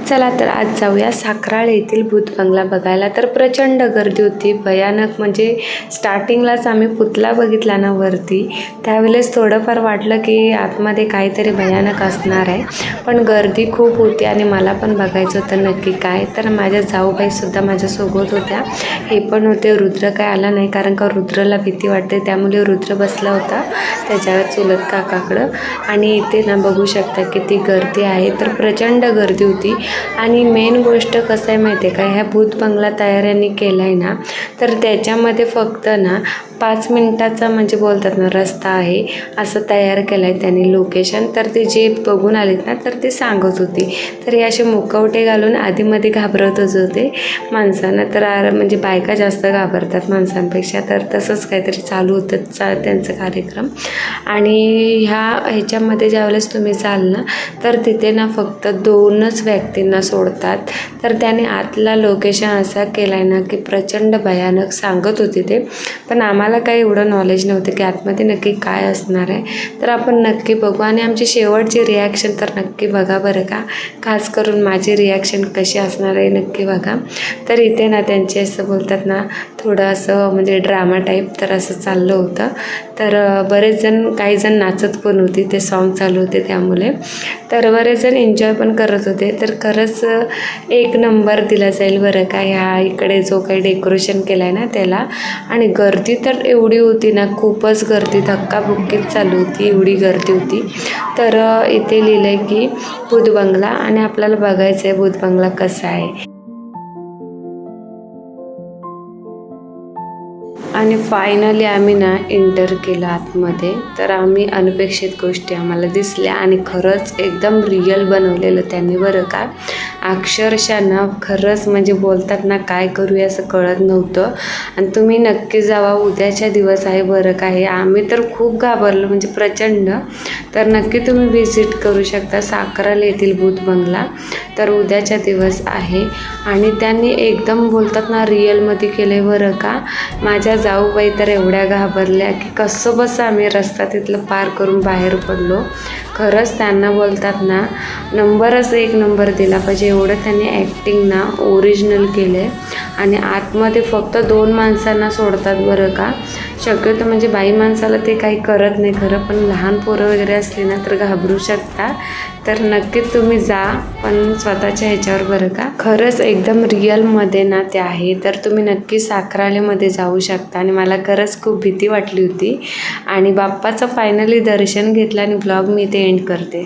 चला तर आज जाऊया साखराळे येथील भूत बंगला बघायला. तर प्रचंड गर्दी होती, भयानक. म्हणजे स्टार्टिंगलाच आम्ही पुतळा बघितला ना वरती, त्यावेळेस थोडंफार वाटलं की आतमध्ये काहीतरी भयानक असणार आहे, पण गर्दी खूप होती आणि मला पण बघायचं होतं नक्की काय. तर माझ्या जाऊबाईसुद्धा माझ्यासोबत होत्या, हे पण होते. रुद्र काय आला नाही, कारण का रुद्रला भीती वाटते, त्यामुळे रुद्र बसला होता त्याच्यावर चुलत काकाकडं. आणि इथे ना बघू शकता किती गर्दी आहे. तर प्रचंड गर्दी होती. आणि मेन गोष्ट कसं आहे माहिती आहे का, ह्या भूत बंगला तयाऱ्यांनी केला आहे ना, तर त्याच्यामध्ये फक्त ना 5 मिनिटाचा म्हणजे बोलतात ना रस्ता आहे, असं तयार केलं आहे त्यांनी लोकेशन. तर ते जे बघून आलेत ना, तर ते सांगत होती. तर हे असे मुखवटे घालून आधीमध्ये घाबरतच होते माणसांना. तर म्हणजे बायका जास्त घाबरतात माणसांपेक्षा. तर तसंच काहीतरी चालू होतं त्यांचं कार्यक्रम. आणि ह्याच्यामध्ये ज्यावेळेस तुम्ही जाल ना, तर तिथे ना फक्त 2च व्यक्तींना सोडतात. तर त्याने आतला लोकेशन असा केला आहे ना की प्रचंड भयानक सांगत होते ते, पण आम्हाला काही एवढं नॉलेज नव्हतं की आतमध्ये नक्की काय असणार आहे. तर आपण नक्की बघू आणि आमची शेवटची रिॲक्शन तर नक्की बघा बरं का. खास करून माझी रिॲक्शन कशी असणार आहे नक्की बघा. तर इथे ना त्यांचे असं बोलतात ना, थोडं असं म्हणजे ड्रामा टाईप तर असं चाललं होतं. तर बरेच जण, काही जण नाचत पण होती, ते सॉन्ग चालू होते त्यामुळे. तर बरेच जण एन्जॉय पण करत होते. तर खरंच 1 नंबर दिला जाईल बरं का ह्या इकडे जो काही डेकोरेशन केलं आहे ना त्याला. आणि गर्दी तर एवढी होती ना, खूपच गर्दी, धक्काबुक्कीच चालू होती, एवढी गर्दी होती. तर इथे लिहिलं आहे की भूत बंगला, आणि आपल्याला बघायचं आहे भूत बंगला कसा आहे. आणि फायनली आम्ही ना एंटर केलं आतमध्ये. तर आम्ही अनपेक्षित गोष्टी आम्हाला दिसल्या आणि खरंच एकदम रिअल बनवलेलं त्यांनी बरं का. अक्षरशः ना खरंच म्हणजे बोलतात ना, काय करूया असं कळत नव्हतं. आणि तुम्ही नक्की जावा, उद्याच्या दिवस आहे बरं का हे. आम्ही तर खूप घाबरलो म्हणजे प्रचंड. तर नक्की तुम्ही व्हिजिट करू शकता साखराळे येथील भूत बंगला. तर उद्याच्या दिवस आहे आणि त्यांनी एकदम बोलतात ना रिअलमध्ये केले बरं का. माझ्या जाऊबाई तर एवढ्या घाबरल्या की कसं बसं आम्ही रस्ता तिथलं पार करून बाहेर पडलो. खरंच त्यांना बोलतात ना नंबरच 1 नंबर दिला पाहिजे, एवढं त्यांनी ॲक्टिंग ना ओरिजिनल केलं आहे. आणि आतमध्ये फक्त 2 माणसांना सोडतात बरं का. शक्यतो म्हणजे बाई माणसाला ते काही करत नाही खरं, पण लहान पोरं वगैरे असली ना तर घाबरू शकता. तर नक्कीच तुम्ही जा, पण स्वतःच्या ह्याच्यावर बरं का. खरंच एकदम रिअलमध्ये ना ते आहे. तर तुम्ही नक्की साखराळेमध्ये जाऊ शकता. आणि मला खरंच खूप भीती वाटली होती. आणि बाप्पाचं फायनली दर्शन घेतलं आणि ब्लॉग मी इथे एंड करते.